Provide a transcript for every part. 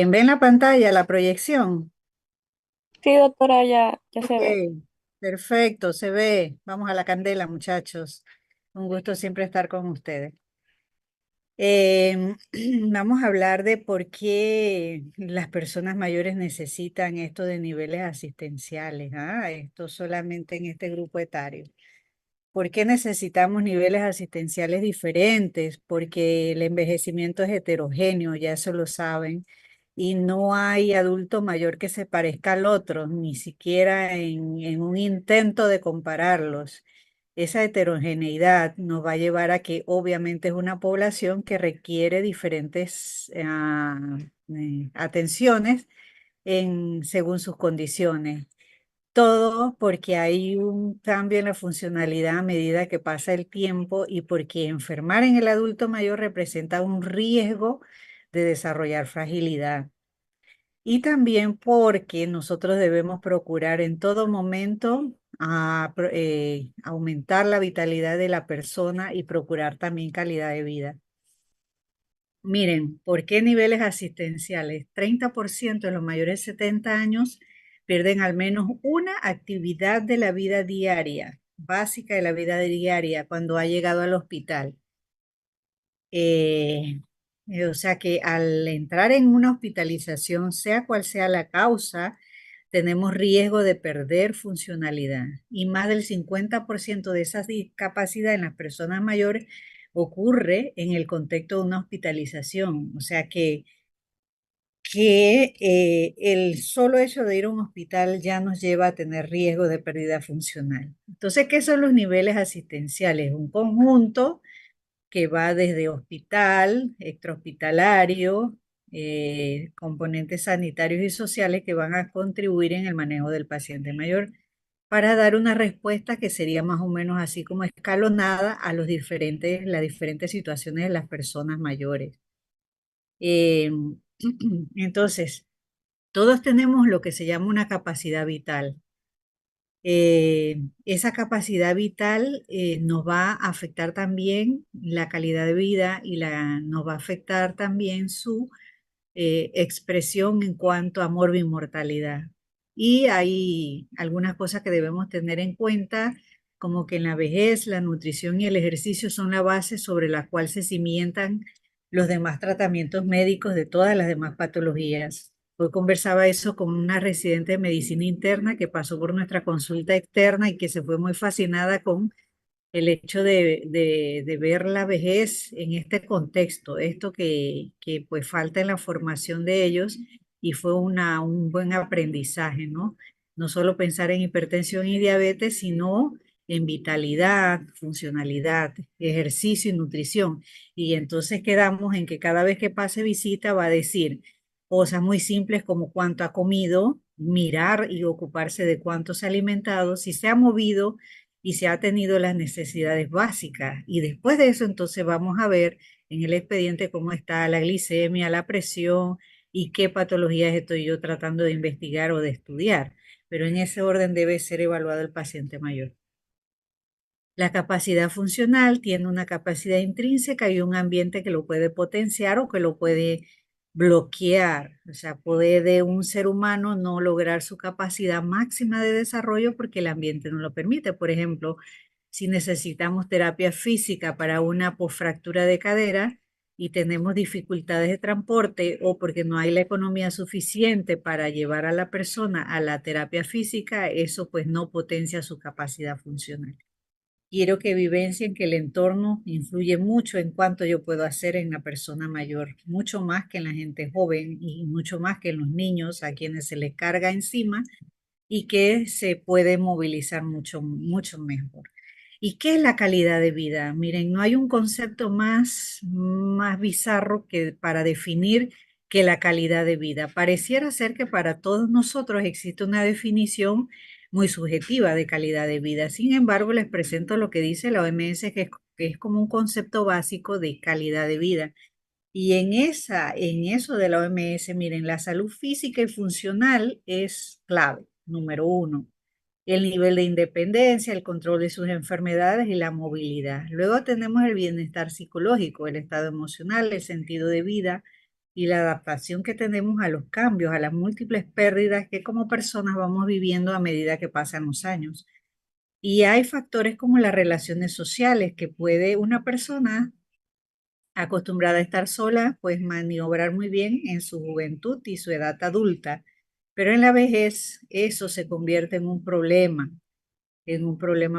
Ven la pantalla, la proyección. Sí, doctora, ya Ok, se ve. perfecto, se ve. Vamos a la candela, muchachos. Un gusto siempre estar con ustedes. Vamos a hablar de por qué las personas mayores necesitan esto de niveles asistenciales. Esto solamente en este grupo etario. ¿Por qué necesitamos niveles asistenciales diferentes? Porque el envejecimiento es heterogéneo, ya eso lo saben, y no hay adulto mayor que se parezca al otro, ni siquiera en un intento de compararlos. Esa heterogeneidad nos va a llevar a que obviamente es una población que requiere diferentes atenciones según sus condiciones. Todo porque hay un cambio en la funcionalidad a medida que pasa el tiempo y porque enfermar en el adulto mayor representa un riesgo de desarrollar fragilidad. Y también porque nosotros debemos procurar en todo momento aumentar la vitalidad de la persona y procurar también calidad de vida. Miren, ¿por qué niveles asistenciales? 30% de los mayores de 70 años pierden al menos una actividad de la vida diaria, básica de la vida diaria, cuando ha llegado al hospital. Eh, o sea que al entrar en una hospitalización, sea cual sea la causa, tenemos riesgo de perder funcionalidad. Y más del 50% de esas discapacidades en las personas mayores ocurre en el contexto de una hospitalización. O sea que el solo hecho de ir a un hospital ya nos lleva a tener riesgo de pérdida funcional. Entonces, ¿qué son los niveles asistenciales? Un conjunto que va desde hospital, extrahospitalario, componentes sanitarios y sociales que van a contribuir en el manejo del paciente mayor para dar una respuesta que sería más o menos así como escalonada a las diferentes situaciones de las personas mayores. Eh, entonces, todos tenemos lo que se llama una capacidad vital. Esa capacidad vital nos va a afectar también la calidad de vida y nos va a afectar también su expresión en cuanto a morbi-mortalidad. Y hay algunas cosas que debemos tener en cuenta, como que en la vejez la nutrición y el ejercicio son la base sobre la cual se cimientan los demás tratamientos médicos de todas las demás patologías. Hoy conversaba eso con una residente de medicina interna que pasó por nuestra consulta externa y que se fue muy fascinada con el hecho de ver la vejez en este contexto, esto que pues falta en la formación de ellos y fue un buen aprendizaje, ¿no? No solo pensar en hipertensión y diabetes, sino en vitalidad, funcionalidad, ejercicio y nutrición. Y entonces quedamos en que cada vez que pase visita va a decir cosas muy simples como cuánto ha comido, mirar y ocuparse de cuánto se ha alimentado, si se ha movido y se ha tenido las necesidades básicas. Y después de eso, entonces vamos a ver en el expediente cómo está la glicemia, la presión y qué patologías estoy yo tratando de investigar o de estudiar. Pero en ese orden debe ser evaluado el paciente mayor. La capacidad funcional tiene una capacidad intrínseca y un ambiente que lo puede potenciar o que lo puede bloquear. O sea, puede un ser humano no lograr su capacidad máxima de desarrollo porque el ambiente no lo permite. Por ejemplo, si necesitamos terapia física para una posfractura de cadera y tenemos dificultades de transporte o porque no hay la economía suficiente para llevar a la persona a la terapia física, eso pues no potencia su capacidad funcional. Quiero que vivencien que el entorno influye mucho en cuánto yo puedo hacer en la persona mayor, mucho más que en la gente joven y mucho más que en los niños a quienes se les carga encima y que se puede movilizar mucho, mucho mejor. ¿Y qué es la calidad de vida? Miren, no hay un concepto más bizarro que para definir que la calidad de vida. Pareciera ser que para todos nosotros existe una definición muy subjetiva de calidad de vida. Sin embargo, les presento lo que dice la OMS, que es como un concepto básico de calidad de vida. Y en eso de la OMS, miren, la salud física y funcional es clave, número uno. El nivel de independencia, el control de sus enfermedades y la movilidad. Luego tenemos el bienestar psicológico, el estado emocional, el sentido de vida y la adaptación que tenemos a los cambios, a las múltiples pérdidas que como personas vamos viviendo a medida que pasan los años. Y hay factores como las relaciones sociales que puede una persona acostumbrada a estar sola, pues maniobrar muy bien en su juventud y su edad adulta, pero en la vejez eso se convierte en un problema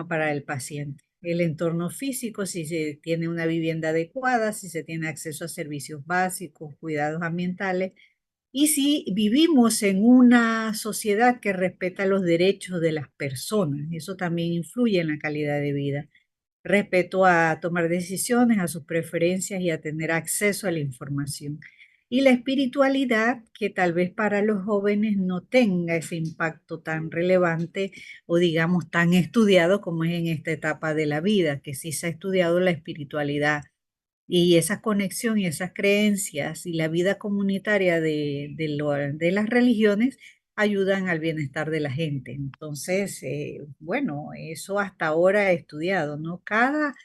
para el paciente. El entorno físico, si se tiene una vivienda adecuada, si se tiene acceso a servicios básicos, cuidados ambientales, y si vivimos en una sociedad que respeta los derechos de las personas, eso también influye en la calidad de vida. Respeto a tomar decisiones, a sus preferencias y a tener acceso a la información. Y la espiritualidad, que tal vez para los jóvenes no tenga ese impacto tan relevante o digamos tan estudiado como es en esta etapa de la vida, que sí se ha estudiado la espiritualidad y esa conexión y esas creencias y la vida comunitaria de las religiones ayudan al bienestar de la gente. Entonces, bueno, eso hasta ahora he estudiado, ¿no? Cada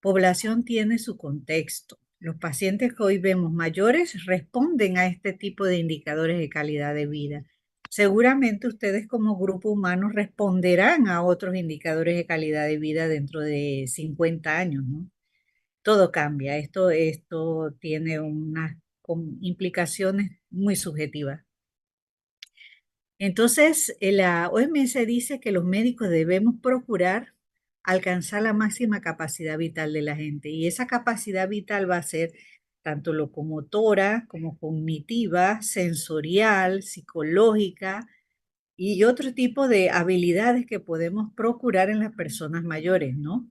población tiene su contexto. Los pacientes que hoy vemos mayores responden a este tipo de indicadores de calidad de vida. Seguramente ustedes como grupo humano responderán a otros indicadores de calidad de vida dentro de 50 años, ¿no? Todo cambia. Esto tiene unas implicaciones muy subjetivas. Entonces, la OMS dice que los médicos debemos procurar alcanzar la máxima capacidad vital de la gente y esa capacidad vital va a ser tanto locomotora como cognitiva, sensorial, psicológica y otro tipo de habilidades que podemos procurar en las personas mayores, ¿no?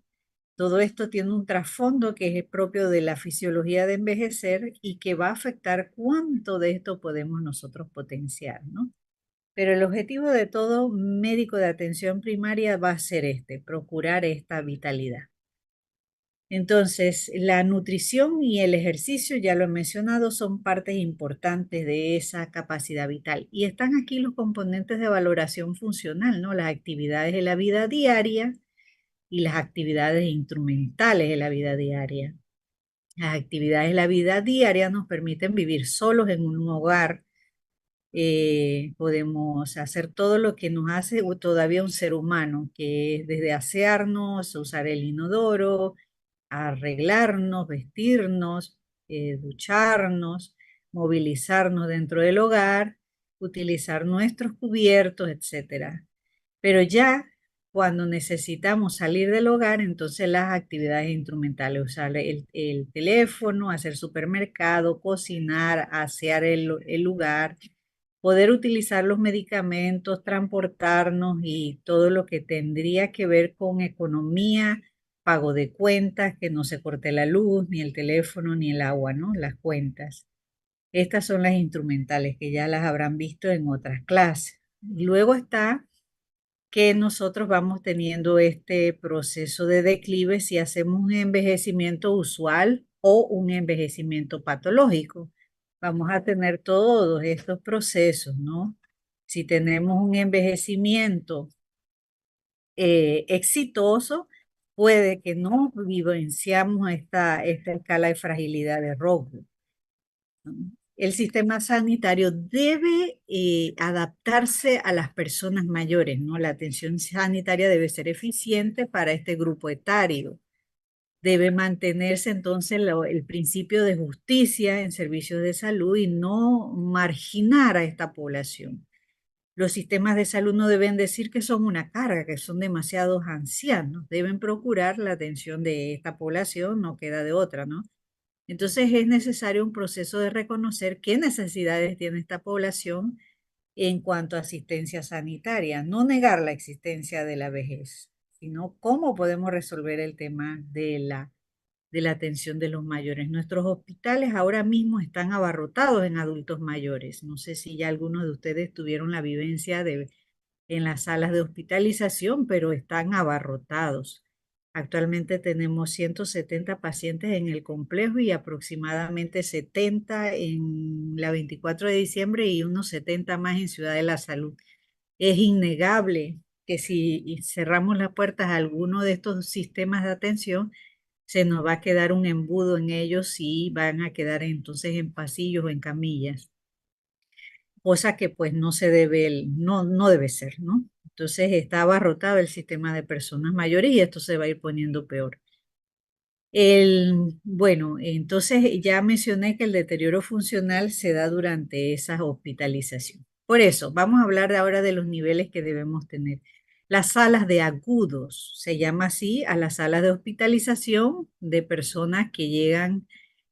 Todo esto tiene un trasfondo que es propio de la fisiología de envejecer y que va a afectar cuánto de esto podemos nosotros potenciar, ¿no? Pero el objetivo de todo médico de atención primaria va a ser procurar esta vitalidad. Entonces, la nutrición y el ejercicio, ya lo he mencionado, son partes importantes de esa capacidad vital. Y están aquí los componentes de valoración funcional, ¿no? Las actividades de la vida diaria y las actividades instrumentales de la vida diaria. Las actividades de la vida diaria nos permiten vivir solos en un hogar. Podemos hacer todo lo que nos hace todavía un ser humano, que es desde asearnos, usar el inodoro, arreglarnos, vestirnos, ducharnos, movilizarnos dentro del hogar, utilizar nuestros cubiertos, etcétera. Pero ya cuando necesitamos salir del hogar, entonces las actividades instrumentales, usar el teléfono, hacer supermercado, cocinar, asear el lugar, poder utilizar los medicamentos, transportarnos y todo lo que tendría que ver con economía, pago de cuentas, que no se corte la luz, ni el teléfono, ni el agua, ¿no? Las cuentas. Estas son las instrumentales que ya las habrán visto en otras clases. Luego está que nosotros vamos teniendo este proceso de declive si hacemos un envejecimiento usual o un envejecimiento patológico. Vamos a tener todos estos procesos, ¿no? Si tenemos un envejecimiento exitoso, puede que no vivenciamos esta escala de fragilidad de Rockwell. El sistema sanitario debe adaptarse a las personas mayores, ¿no? La atención sanitaria debe ser eficiente para este grupo etario. Debe mantenerse entonces el principio de justicia en servicios de salud y no marginar a esta población. Los sistemas de salud no deben decir que son una carga, que son demasiados ancianos. Deben procurar la atención de esta población, no queda de otra, ¿no? Entonces es necesario un proceso de reconocer qué necesidades tiene esta población en cuanto a asistencia sanitaria, no negar la existencia de la vejez, sino cómo podemos resolver el tema de la atención de los mayores. Nuestros hospitales ahora mismo están abarrotados en adultos mayores. No sé si ya algunos de ustedes tuvieron la vivencia en las salas de hospitalización, pero están abarrotados. Actualmente tenemos 170 pacientes en el complejo y aproximadamente 70 en la 24 de diciembre y unos 70 más en Ciudad de la Salud. Es innegable que si cerramos las puertas a alguno de estos sistemas de atención, se nos va a quedar un embudo en ellos y van a quedar entonces en pasillos o en camillas, cosa que pues no se debe, no debe ser, ¿no? Entonces está abarrotado el sistema de personas mayores y esto se va a ir poniendo peor. Bueno, entonces ya mencioné que el deterioro funcional se da durante esa hospitalización. Por eso, vamos a hablar ahora de los niveles que debemos tener. Las salas de agudos, se llama así a las salas de hospitalización de personas que llegan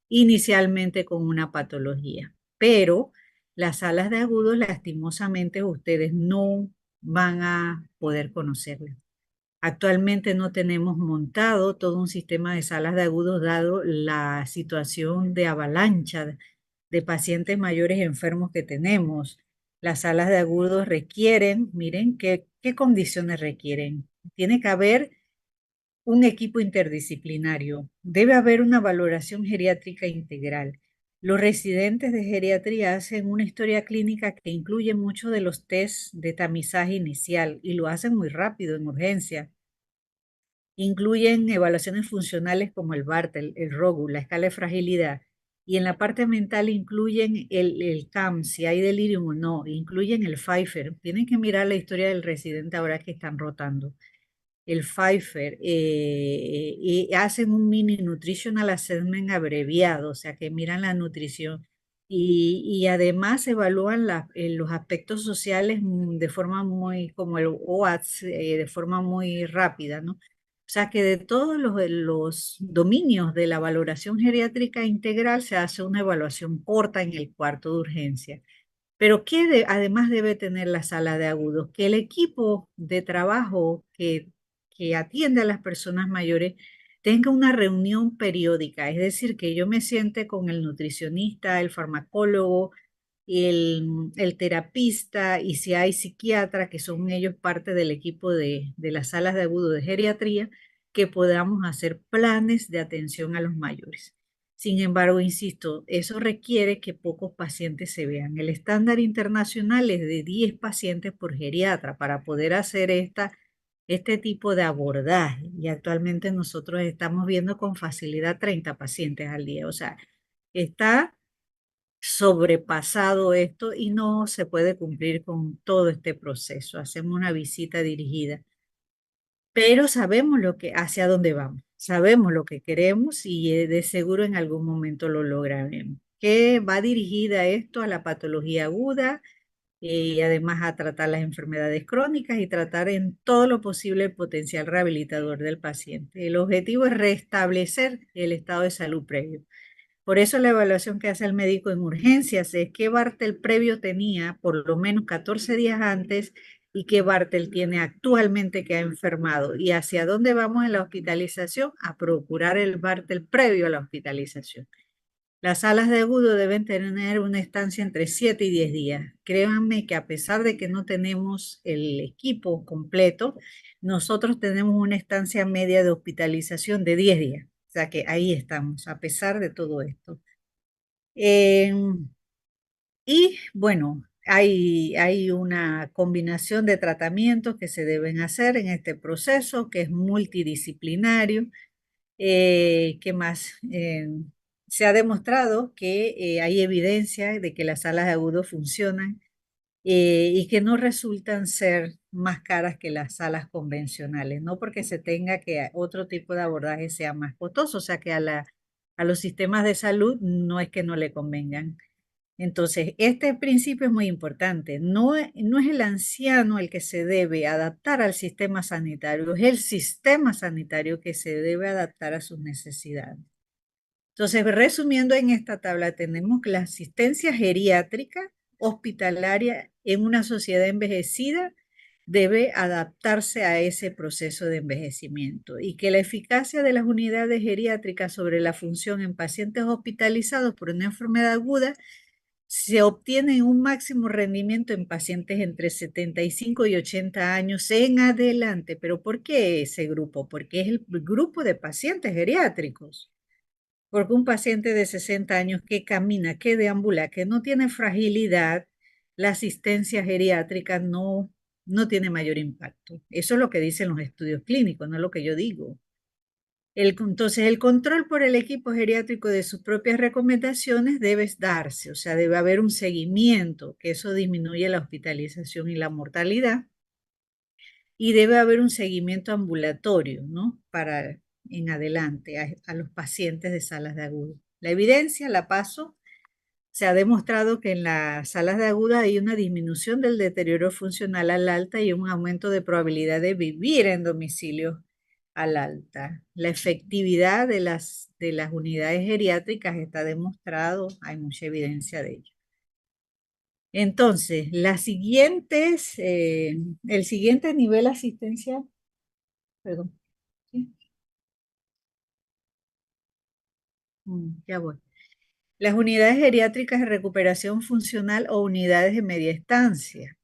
inicialmente con una patología. Pero las salas de agudos, lastimosamente, ustedes no van a poder conocerlas. Actualmente no tenemos montado todo un sistema de salas de agudos dado la situación de avalancha de pacientes mayores enfermos que tenemos. Las salas de agudos requieren, miren, ¿qué condiciones requieren? Tiene que haber un equipo interdisciplinario. Debe haber una valoración geriátrica integral. Los residentes de geriatría hacen una historia clínica que incluye muchos de los tests de tamizaje inicial y lo hacen muy rápido en urgencia. Incluyen evaluaciones funcionales como el Bartel, el ROGU, la escala de fragilidad. Y en la parte mental incluyen el CAM, si hay delirium o no. Incluyen el Pfeiffer. Tienen que mirar la historia del residente ahora que están rotando. El Pfeiffer. Y hacen un mini nutritional assessment abreviado, o sea que miran la nutrición. Y además evalúan los aspectos sociales de forma muy, como el OATS, de forma muy rápida, ¿no? O sea que de todos los dominios de la valoración geriátrica integral se hace una evaluación corta en el cuarto de urgencia. Pero ¿qué además debe tener la sala de agudos? Que el equipo de trabajo que atiende a las personas mayores tenga una reunión periódica, es decir, que yo me siente con el nutricionista, el farmacólogo, el terapista y si hay psiquiatra, que son ellos parte del equipo de las salas de agudo de geriatría, que podamos hacer planes de atención a los mayores. Sin embargo, insisto, eso requiere que pocos pacientes se vean. El estándar internacional es de 10 pacientes por geriatra para poder hacer este tipo de abordaje. Y actualmente nosotros estamos viendo con facilidad 30 pacientes al día. O sea, está sobrepasado esto y no se puede cumplir con todo este proceso. Hacemos una visita dirigida, pero sabemos hacia dónde vamos, sabemos lo que queremos y de seguro en algún momento lo lograremos. Que va dirigida esto a la patología aguda y además a tratar las enfermedades crónicas y tratar en todo lo posible el potencial rehabilitador del paciente. El objetivo es restablecer el estado de salud previo. Por eso la evaluación que hace el médico en urgencias es qué Bartel previo tenía por lo menos 14 días antes y qué Bartel tiene actualmente que ha enfermado. Y hacia dónde vamos en la hospitalización, a procurar el Bartel previo a la hospitalización. Las salas de agudo deben tener una estancia entre 7 y 10 días. Créanme que a pesar de que no tenemos el equipo completo, nosotros tenemos una estancia media de hospitalización de 10 días. O sea que ahí estamos, a pesar de todo esto. Eh, y bueno, hay una combinación de tratamientos que se deben hacer en este proceso, que es multidisciplinario. ¿Qué más? Se ha demostrado que hay evidencia de que las salas de agudo funcionan y que no resultan ser más caras que las salas convencionales, no porque se tenga que otro tipo de abordaje sea más costoso, o sea que a los sistemas de salud no es que no le convengan. Entonces, este principio es muy importante. No es el anciano el que se debe adaptar al sistema sanitario, es el sistema sanitario que se debe adaptar a sus necesidades. Entonces, resumiendo en esta tabla, tenemos que la asistencia geriátrica hospitalaria en una sociedad envejecida debe adaptarse a ese proceso de envejecimiento y que la eficacia de las unidades geriátricas sobre la función en pacientes hospitalizados por una enfermedad aguda se obtiene un máximo rendimiento en pacientes entre 75 y 80 años en adelante. ¿Pero por qué ese grupo? Porque es el grupo de pacientes geriátricos. Porque un paciente de 60 años que camina, que deambula, que no tiene fragilidad, la asistencia geriátrica no tiene mayor impacto. Eso es lo que dicen los estudios clínicos, no es lo que yo digo. Entonces, el control por el equipo geriátrico de sus propias recomendaciones debe darse, o sea, debe haber un seguimiento, que eso disminuye la hospitalización y la mortalidad, y debe haber un seguimiento ambulatorio, ¿no? Para en adelante a los pacientes de salas de agudo. La evidencia, la paso, se ha demostrado que en las salas de aguda hay una disminución del deterioro funcional al alta y un aumento de probabilidad de vivir en domicilio al alta. La efectividad de las unidades geriátricas está demostrado, hay mucha evidencia de ello. Entonces, el siguiente nivel asistencial, perdón, ¿sí? Ya voy. Las unidades geriátricas de recuperación funcional o unidades de media estancia.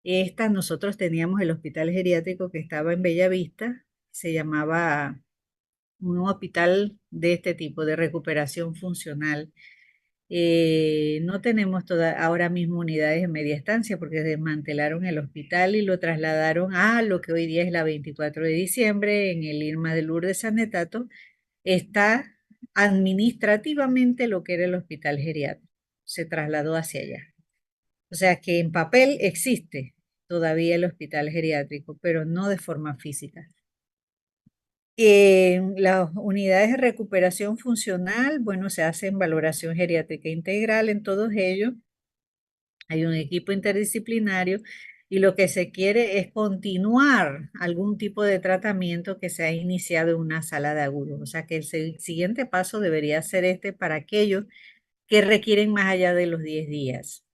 Estas nosotros teníamos el hospital geriátrico que estaba en Bellavista, se llamaba un hospital de este tipo, de recuperación funcional. No tenemos ahora mismo unidades de media estancia porque desmantelaron el hospital y lo trasladaron a lo que hoy día es la 24 de diciembre en el Irma de Lourdes Sanetato. Está administrativamente lo que era el hospital geriátrico. Se trasladó hacia allá. O sea que en papel existe todavía el hospital geriátrico, pero no de forma física. Las unidades de recuperación funcional, bueno, se hacen valoración geriátrica integral en todos ellos. Hay un equipo interdisciplinario y lo que se quiere es continuar algún tipo de tratamiento que se ha iniciado en una sala de agudos. O sea que el siguiente paso debería ser este para aquellos que requieren más allá de los 10 días.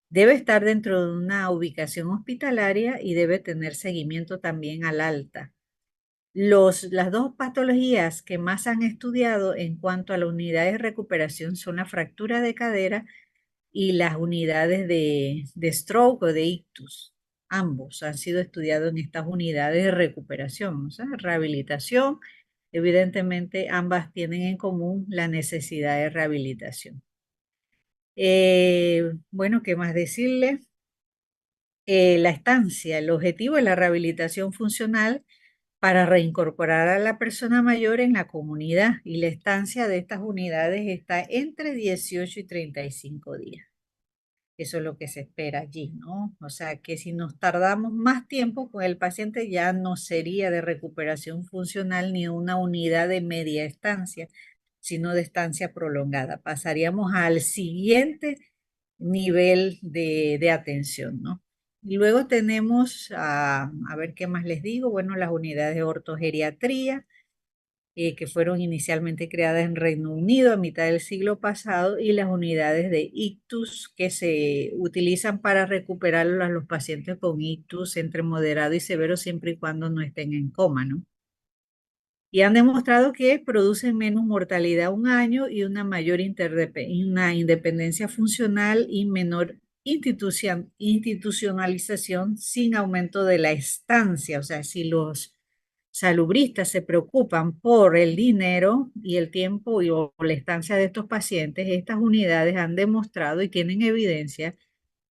Debe estar dentro de una ubicación hospitalaria y debe tener seguimiento también al alta. Las dos patologías que más han estudiado en cuanto a la unidad de recuperación son la fractura de cadera y las unidades de stroke o de ictus. Ambos han sido estudiados en estas unidades de recuperación, o sea, rehabilitación. Evidentemente, ambas tienen en común la necesidad de rehabilitación. Bueno, ¿qué más decirle? La estancia, el objetivo es la rehabilitación funcional para reincorporar a la persona mayor en la comunidad y la estancia de estas unidades está entre 18 y 35 días. Eso es lo que se espera allí, ¿no? O sea, que si nos tardamos más tiempo con el paciente ya no sería de recuperación funcional ni una unidad de media estancia, sino de estancia prolongada. Pasaríamos al siguiente nivel de atención, ¿no? Y luego tenemos, a ver qué más les digo, bueno, las unidades de ortogeriatría, que fueron inicialmente creadas en Reino Unido a mitad del siglo pasado, y las unidades de ictus que se utilizan para recuperar a los pacientes con ictus entre moderado y severo siempre y cuando no estén en coma, ¿no? Y han demostrado que producen menos mortalidad un año y una mayor una independencia funcional y menor institucionalización sin aumento de la estancia. O sea, si los salubristas se preocupan por el dinero y el tiempo o la estancia de estos pacientes, estas unidades han demostrado y tienen evidencia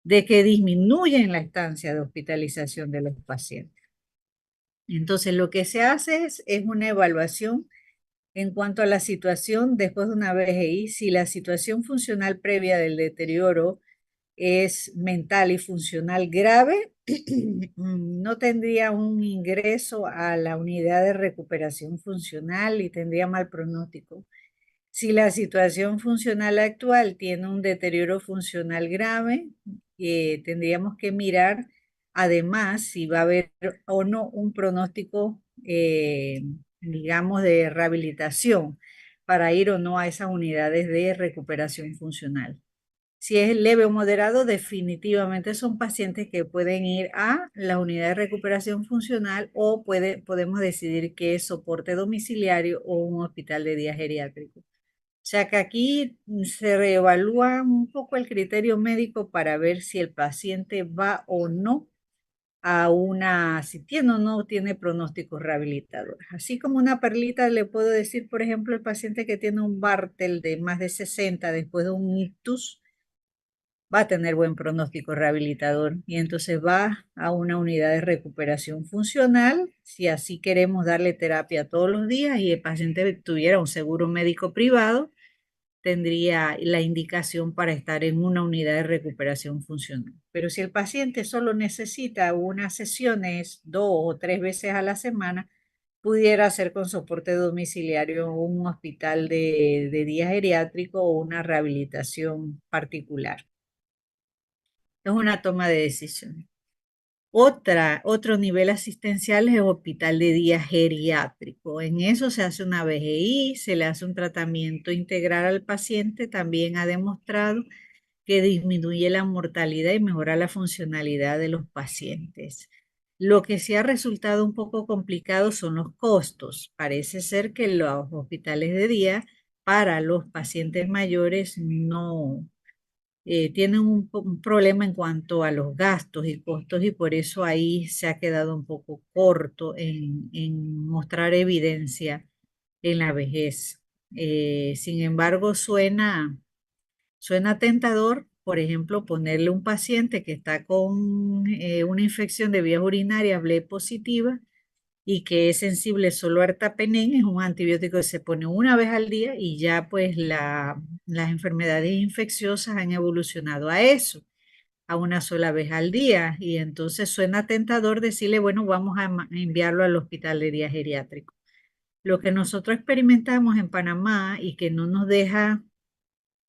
de que disminuyen la estancia de hospitalización de los pacientes. Entonces, lo que se hace es una evaluación en cuanto a la situación después de una VGI. Si la situación funcional previa del deterioro es mental y funcional grave, no tendría un ingreso a la unidad de recuperación funcional y tendría mal pronóstico. Si la situación funcional actual tiene un deterioro funcional grave, tendríamos que mirar además si va a haber o no un pronóstico, digamos, de rehabilitación para ir o no a esas unidades de recuperación funcional. Si es leve o moderado, definitivamente son pacientes que pueden ir a la unidad de recuperación funcional o podemos decidir que es soporte domiciliario o un hospital de día geriátrico. O sea que aquí se reevalúa un poco el criterio médico para ver si el paciente va o no a si tiene o no tiene pronósticos rehabilitadores. Así como una perlita le puedo decir, por ejemplo, el paciente que tiene un Bartel de más de 60 después de un ictus, va a tener buen pronóstico rehabilitador y entonces va a una unidad de recuperación funcional. Si así queremos darle terapia todos los días y el paciente tuviera un seguro médico privado, tendría la indicación para estar en una unidad de recuperación funcional. Pero si el paciente solo necesita unas sesiones 2 o 3 veces a la semana, pudiera ser con soporte domiciliario en un hospital de día geriátrico o una rehabilitación particular. Es una toma de decisión. Otro nivel asistencial es el hospital de día geriátrico. En eso se hace una BGI, se le hace un tratamiento integral al paciente. También ha demostrado que disminuye la mortalidad y mejora la funcionalidad de los pacientes. Lo que sí ha resultado un poco complicado son los costos. Parece ser que los hospitales de día para los pacientes mayores no tienen un problema en cuanto a los gastos y costos y por eso ahí se ha quedado un poco corto en mostrar evidencia en la vejez. Sin embargo, suena tentador, por ejemplo, ponerle un paciente que está con una infección de vías urinarias, B positiva, y que es sensible solo a ertapenem, es un antibiótico que se pone una vez al día y ya pues las enfermedades infecciosas han evolucionado a eso, a una sola vez al día. Y entonces suena tentador decirle, bueno, vamos a enviarlo al hospital de día geriátrico. Lo que nosotros experimentamos en Panamá y que no nos deja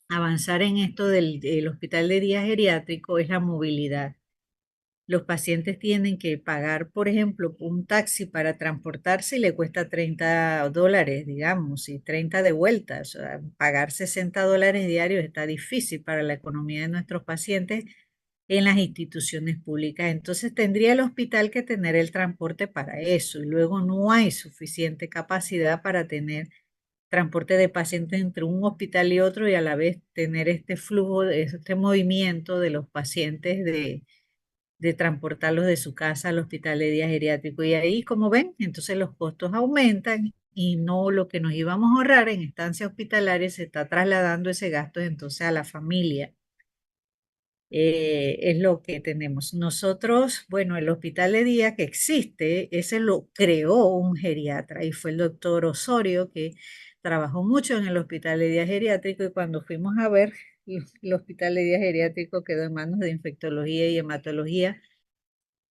avanzar en esto del hospital de día geriátrico es la movilidad. Los pacientes tienen que pagar, por ejemplo, un taxi para transportarse y le cuesta $30, digamos, y 30 de vuelta. O sea, pagar $60 diarios está difícil para la economía de nuestros pacientes en las instituciones públicas. Entonces tendría el hospital que tener el transporte para eso y luego no hay suficiente capacidad para tener transporte de pacientes entre un hospital y otro y a la vez tener este flujo, este movimiento de los pacientes de transportarlos de su casa al hospital de día geriátrico. Y ahí, como ven, entonces los costos aumentan y no lo que nos íbamos a ahorrar en estancia hospitalaria se está trasladando ese gasto entonces a la familia. Es lo que tenemos. Nosotros, bueno, el hospital de día que existe, ese lo creó un geriatra y fue el doctor Osorio que trabajó mucho en el hospital de día geriátrico y cuando fuimos a ver, el hospital de día geriátrico quedó en manos de infectología y hematología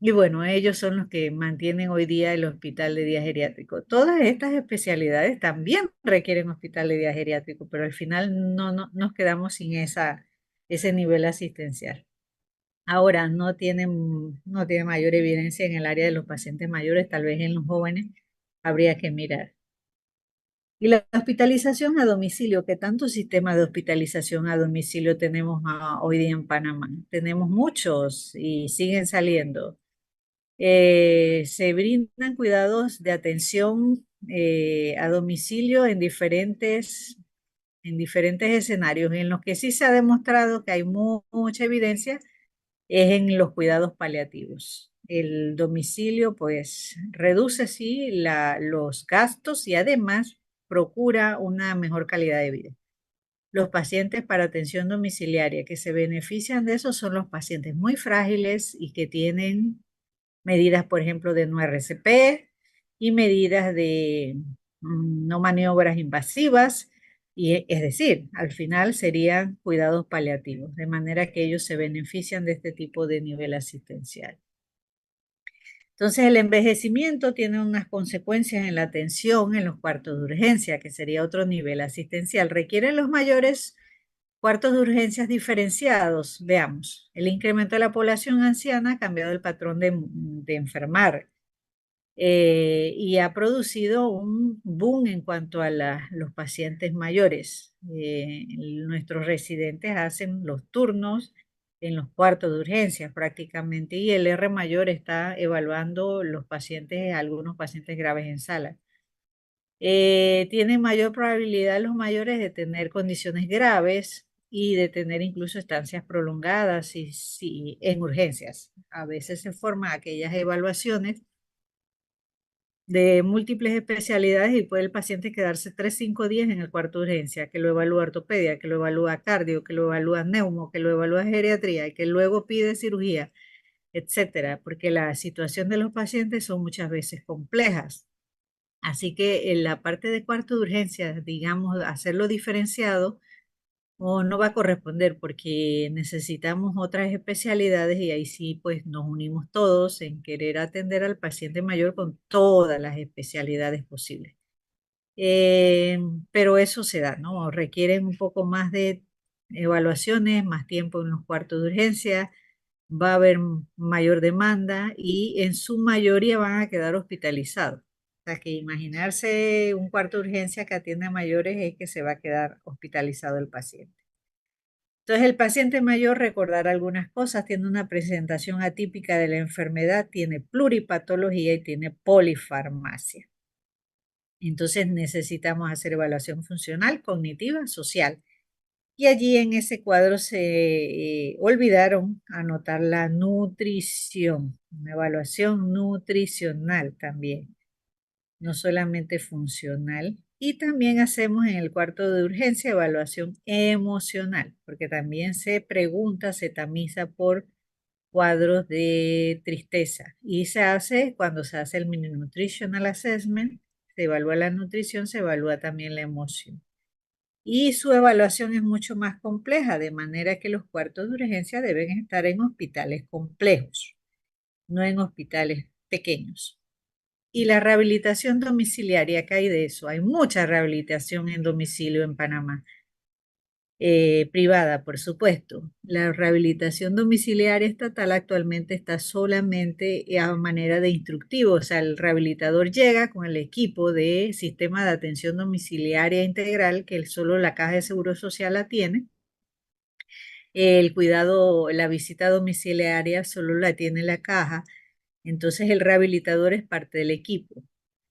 y bueno, ellos son los que mantienen hoy día el hospital de día geriátrico. Todas estas especialidades también requieren hospital de día geriátrico, pero al final no nos quedamos sin ese nivel asistencial. Ahora, no tiene mayor evidencia en el área de los pacientes mayores, tal vez en los jóvenes habría que mirar. Y la hospitalización a domicilio, ¿qué tanto sistema de hospitalización a domicilio tenemos hoy día en Panamá? Tenemos muchos y siguen saliendo. Se brindan cuidados de atención a domicilio en diferentes escenarios. En los que sí se ha demostrado que hay mucha evidencia es en los cuidados paliativos. El domicilio pues reduce sí los gastos y además procura una mejor calidad de vida. Los pacientes para atención domiciliaria que se benefician de eso son los pacientes muy frágiles y que tienen medidas, por ejemplo, de no RCP y medidas de no maniobras invasivas, y es decir, al final serían cuidados paliativos, de manera que ellos se benefician de este tipo de nivel asistencial. Entonces, el envejecimiento tiene unas consecuencias en la atención en los cuartos de urgencia, que sería otro nivel asistencial. Requieren los mayores cuartos de urgencias diferenciados. Veamos, el incremento de la población anciana ha cambiado el patrón de enfermar y ha producido un boom en cuanto a los pacientes mayores. Nuestros residentes hacen los turnos en los cuartos de urgencias prácticamente y el R mayor está evaluando los pacientes, algunos pacientes graves en sala. Tienen mayor probabilidad los mayores de tener condiciones graves y de tener incluso estancias prolongadas en urgencias. A veces se forman aquellas evaluaciones de múltiples especialidades y puede el paciente quedarse 3, 5 días en el cuarto de urgencia, que lo evalúa ortopedia, que lo evalúa cardio, que lo evalúa neumo, que lo evalúa geriatría y que luego pide cirugía, etcétera, porque la situación de los pacientes son muchas veces complejas. Así que en la parte de cuarto de urgencia, digamos, hacerlo diferenciado o no va a corresponder porque necesitamos otras especialidades y ahí sí, pues nos unimos todos en querer atender al paciente mayor con todas las especialidades posibles. Pero eso se da, ¿no? Requieren un poco más de evaluaciones, más tiempo en los cuartos de urgencia, va a haber mayor demanda y en su mayoría van a quedar hospitalizados. O sea que imaginarse un cuarto de urgencia que atiende a mayores es que se va a quedar hospitalizado el paciente. Entonces, el paciente mayor recordará algunas cosas, tiene una presentación atípica de la enfermedad, tiene pluripatología y tiene polifarmacia. Entonces, necesitamos hacer evaluación funcional, cognitiva, social. Y allí en ese cuadro se olvidaron anotar la nutrición, una evaluación nutricional también, no solamente funcional. Y también hacemos en el cuarto de urgencia evaluación emocional, porque también se pregunta, se tamiza por cuadros de tristeza. Y se hace cuando se hace el mini nutritional assessment, se evalúa la nutrición, se evalúa también la emoción. Y su evaluación es mucho más compleja, de manera que los cuartos de urgencia deben estar en hospitales complejos, no en hospitales pequeños. Y la rehabilitación domiciliaria, ¿qué hay de eso? Hay mucha rehabilitación en domicilio en Panamá, privada, por supuesto. La rehabilitación domiciliaria estatal actualmente está solamente a manera de instructivo, o sea, el rehabilitador llega con el equipo de sistema de atención domiciliaria integral que solo la Caja de Seguro Social la tiene. El cuidado, la visita domiciliaria solo la tiene la caja, entonces el rehabilitador es parte del equipo.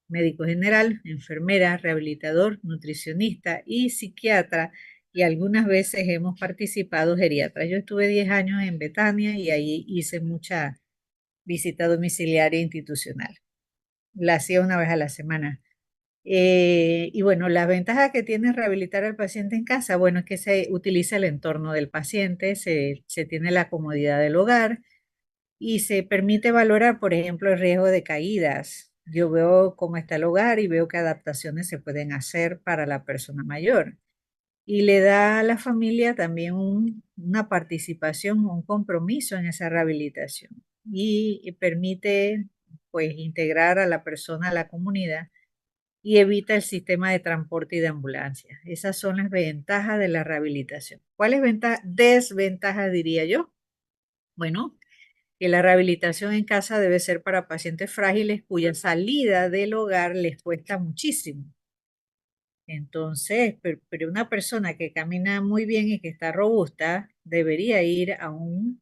Médico general, enfermera, rehabilitador, nutricionista y psiquiatra, y algunas veces hemos participado geriatras. Yo estuve 10 años en Betania y ahí hice mucha visita domiciliaria institucional. La hacía una vez a la semana. Y bueno, las ventajas que tiene rehabilitar al paciente en casa, bueno, es que se utiliza el entorno del paciente, se tiene la comodidad del hogar y se permite valorar, por ejemplo, el riesgo de caídas. Yo veo cómo está el hogar y veo qué adaptaciones se pueden hacer para la persona mayor. Y le da a la familia también una participación, un compromiso en esa rehabilitación. Y permite, pues, integrar a la persona a la comunidad y evita el sistema de transporte y de ambulancia. Esas son las ventajas de la rehabilitación. ¿Cuáles desventajas diría yo? Bueno, que la rehabilitación en casa debe ser para pacientes frágiles cuya salida del hogar les cuesta muchísimo. Entonces, pero una persona que camina muy bien y que está robusta debería ir a un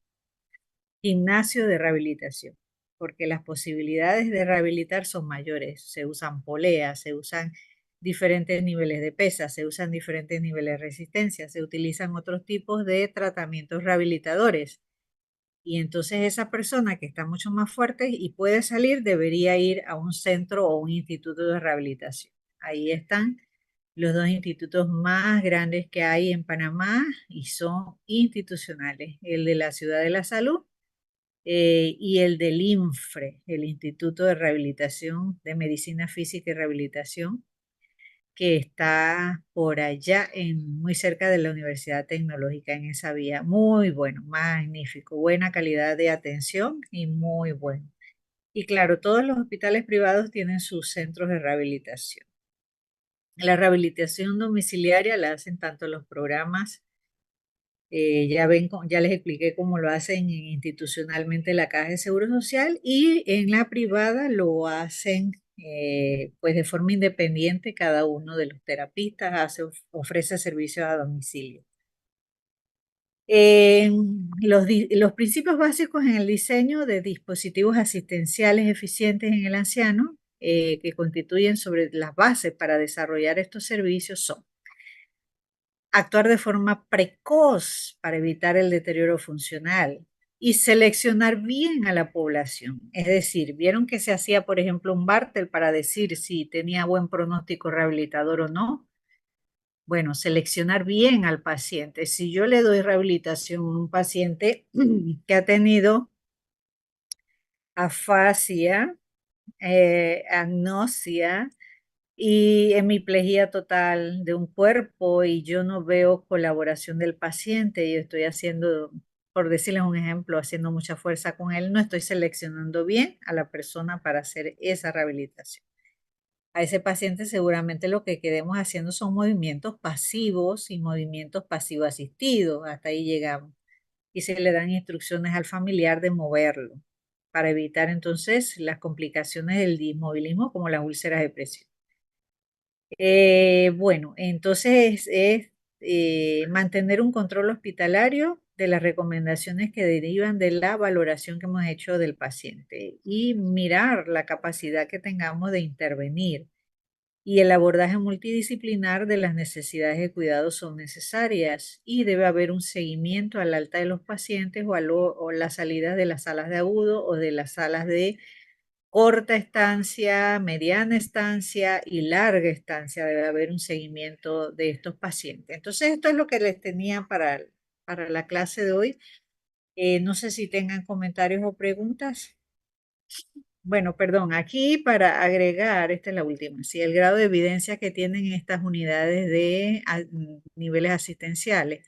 gimnasio de rehabilitación, porque las posibilidades de rehabilitar son mayores. Se usan poleas, se usan diferentes niveles de pesa, se usan diferentes niveles de resistencia, se utilizan otros tipos de tratamientos rehabilitadores. Y entonces esa persona que está mucho más fuerte y puede salir debería ir a un centro o un instituto de rehabilitación. Ahí están los dos institutos más grandes que hay en Panamá y son institucionales, el de la Ciudad de la Salud y el del INFRE, el Instituto de Rehabilitación de Medicina Física y Rehabilitación, que está por allá muy cerca de la Universidad Tecnológica en esa vía. Muy bueno, magnífico, buena calidad de atención y muy bueno. Y claro, todos los hospitales privados tienen sus centros de rehabilitación. La rehabilitación domiciliaria la hacen tanto los programas, ya ven, ya les expliqué cómo lo hacen institucionalmente la Caja de Seguro Social y en la privada lo hacen pues de forma independiente cada uno de los terapistas ofrece servicios a domicilio. Los principios básicos en el diseño de dispositivos asistenciales eficientes en el anciano que constituyen sobre las bases para desarrollar estos servicios son actuar de forma precoz para evitar el deterioro funcional y seleccionar bien a la población. Es decir, vieron que se hacía, por ejemplo, un Bartel para decir si tenía buen pronóstico rehabilitador o no. Bueno, seleccionar bien al paciente. Si yo le doy rehabilitación a un paciente que ha tenido afasia, agnosia y hemiplegia total de un cuerpo y yo no veo colaboración del paciente, yo estoy haciendo, por decirles un ejemplo, haciendo mucha fuerza con él, no estoy seleccionando bien a la persona para hacer esa rehabilitación. A ese paciente seguramente lo que quedemos haciendo son movimientos pasivos y movimientos pasivo asistidos, hasta ahí llegamos. Y se le dan instrucciones al familiar de moverlo para evitar entonces las complicaciones del dismovilismo como las úlceras de presión. Bueno, entonces es mantener un control hospitalario de las recomendaciones que derivan de la valoración que hemos hecho del paciente y mirar la capacidad que tengamos de intervenir. Y el abordaje multidisciplinar de las necesidades de cuidado son necesarias y debe haber un seguimiento al alta de los pacientes o la salida de las salas de agudo o de las salas de corta estancia, mediana estancia y larga estancia. Debe haber un seguimiento de estos pacientes. Entonces, esto es lo que les tenía para la clase de hoy. No sé si tengan comentarios o preguntas. Bueno, perdón, aquí para agregar, esta es la última, sí, el grado de evidencia que tienen estas unidades de niveles asistenciales.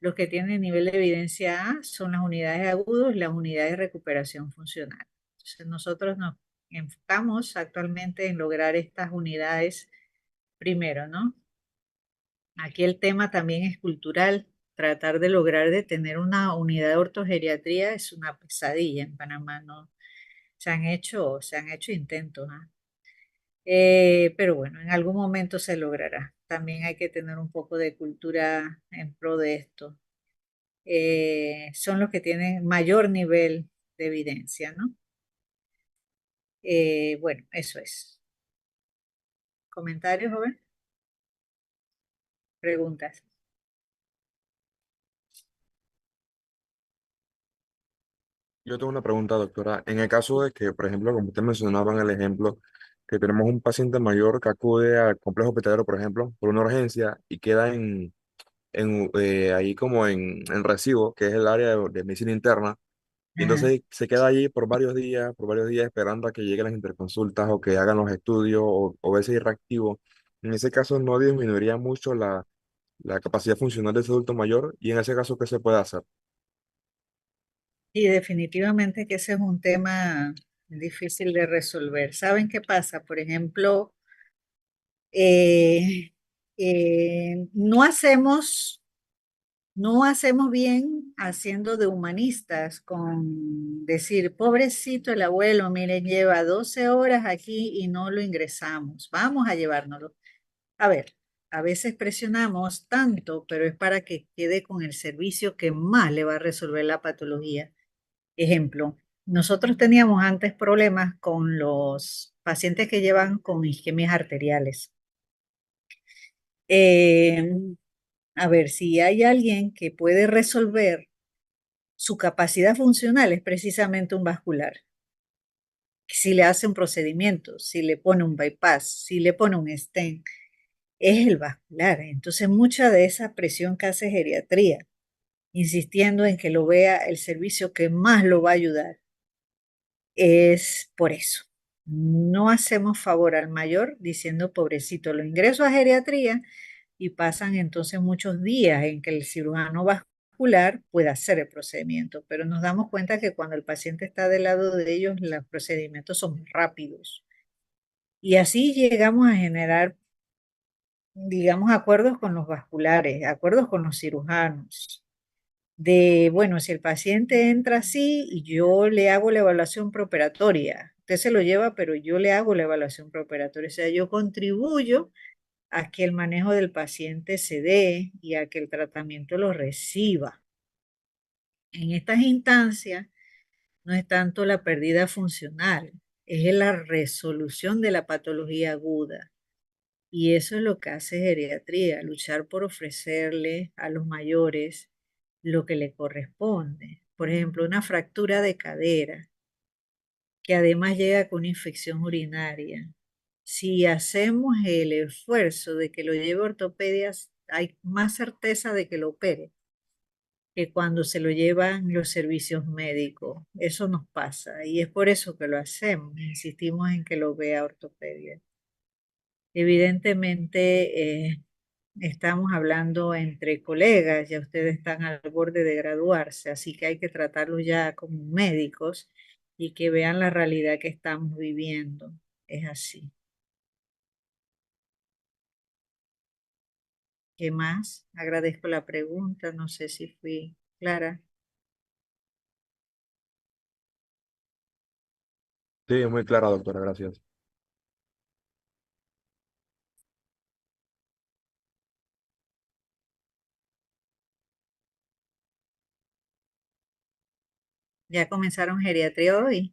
Los que tienen nivel de evidencia A son las unidades agudos y las unidades de recuperación funcional. Entonces, nosotros nos enfocamos actualmente en lograr estas unidades primero, ¿no? Aquí el tema también es cultural. Tratar de lograr de tener una unidad de ortogeriatría es una pesadilla en Panamá, ¿no? Se han hecho intentos, ¿ah? Pero bueno, en algún momento se logrará. También hay que tener un poco de cultura en pro de esto. Son los que tienen mayor nivel de evidencia, ¿no? Bueno, eso es. ¿Comentarios, joven? Preguntas. Yo tengo una pregunta, doctora. En el caso de que, por ejemplo, como usted mencionaba en el ejemplo, que tenemos un paciente mayor que acude al complejo hospitalario, por ejemplo, por una urgencia y queda ahí como en recibo, que es el área de medicina interna, y Ajá. entonces se queda allí por varios días esperando a que lleguen las interconsultas o que hagan los estudios o verse reactivo. En ese caso no disminuiría mucho la capacidad funcional de ese adulto mayor y en ese caso, ¿qué se puede hacer? Y definitivamente que ese es un tema difícil de resolver. ¿Saben qué pasa? Por ejemplo, eh, no hacemos bien haciendo de humanistas con decir, pobrecito el abuelo, mire, lleva 12 horas aquí y no lo ingresamos, vamos a llevárnoslo. A ver, a veces presionamos tanto, pero es para que quede con el servicio que más le va a resolver la patología. Ejemplo, nosotros teníamos antes problemas con los pacientes que llevan con isquemias arteriales. Eh, a ver, si hay alguien que puede resolver su capacidad funcional es precisamente un vascular. Si le hace un procedimiento, si le pone un bypass, si le pone un stent, es el vascular. Entonces, mucha de esa presión que hace geriatría, insistiendo en que lo vea el servicio que más lo va a ayudar, es por eso. No hacemos favor al mayor diciendo, pobrecito, lo ingreso a geriatría y pasan entonces muchos días en que el cirujano vascular pueda hacer el procedimiento, pero nos damos cuenta que cuando el paciente está del lado de ellos, los procedimientos son rápidos. Y así llegamos a generar, digamos, acuerdos con los vasculares, acuerdos con los cirujanos, de, bueno, si el paciente entra así y yo le hago la evaluación preoperatoria, usted se lo lleva, pero yo le hago la evaluación preoperatoria, o sea, yo contribuyo a que el manejo del paciente se dé y a que el tratamiento lo reciba. En estas instancias no es tanto la pérdida funcional, es la resolución de la patología aguda. Y eso es lo que hace geriatría, luchar por ofrecerle a los mayores lo que le corresponde. por ejemplo, una fractura de cadera, que además llega con una infección urinaria, si hacemos el esfuerzo de que lo lleve a ortopedias, hay más certeza de que lo opere que cuando se lo llevan los servicios médicos. Eso nos pasa y es por eso que lo hacemos. Insistimos en que lo vea ortopedia. Evidentemente, estamos hablando entre colegas, ya ustedes están al borde de graduarse, así que hay que tratarlo ya como médicos y que vean la realidad que estamos viviendo. Es así. ¿Qué más? Agradezco la pregunta, no sé si fui clara. Sí, muy clara, doctora, gracias. ¿Ya comenzaron geriatría hoy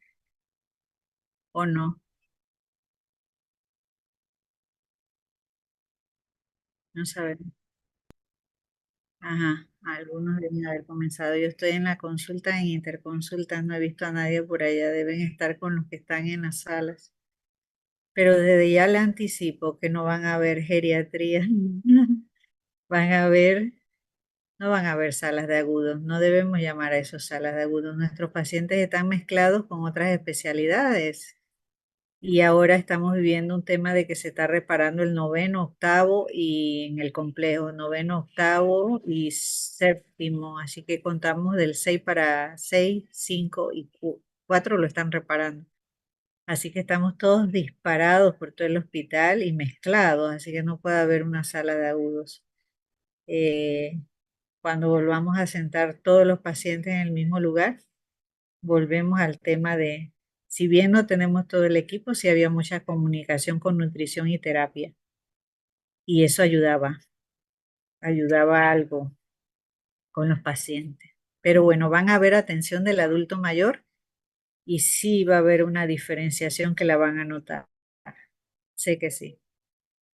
o no? No saben. Ajá, algunos deben haber comenzado. Yo estoy en la consulta, en interconsulta, no he visto a nadie por allá, deben estar con los que están en las salas. Pero desde ya le anticipo que no van a haber geriatría, van a haber, no van a haber salas de agudos, no debemos llamar a eso salas de agudos. Nuestros pacientes están mezclados con otras especialidades. Y ahora estamos viviendo un tema de que se está reparando el noveno, octavo y en el complejo, noveno, octavo y séptimo. Así que contamos del 6 para 6, 5 y 4 lo están reparando. Así que estamos todos disparados por todo el hospital y mezclados, así que no puede haber una sala de agudos. Eh, Cuando volvamos a sentar todos los pacientes en el mismo lugar, volvemos al tema de, si bien no tenemos todo el equipo, sí había mucha comunicación con nutrición y terapia. Y eso ayudaba algo con los pacientes. Pero bueno, van a haber atención del adulto mayor y sí va a haber una diferenciación que la van a notar. Sé que sí.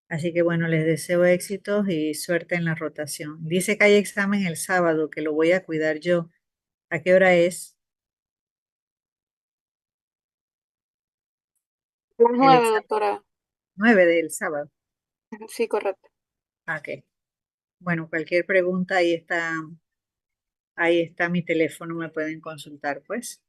Así que bueno, les deseo éxitos y suerte en la rotación. Dice que hay examen el sábado, que lo voy a cuidar yo. ¿A qué hora es Las el 9, examen? doctora. 9 del sábado. Sí, correcto. Ok. Bueno, cualquier pregunta, ahí está mi teléfono, me pueden consultar, pues.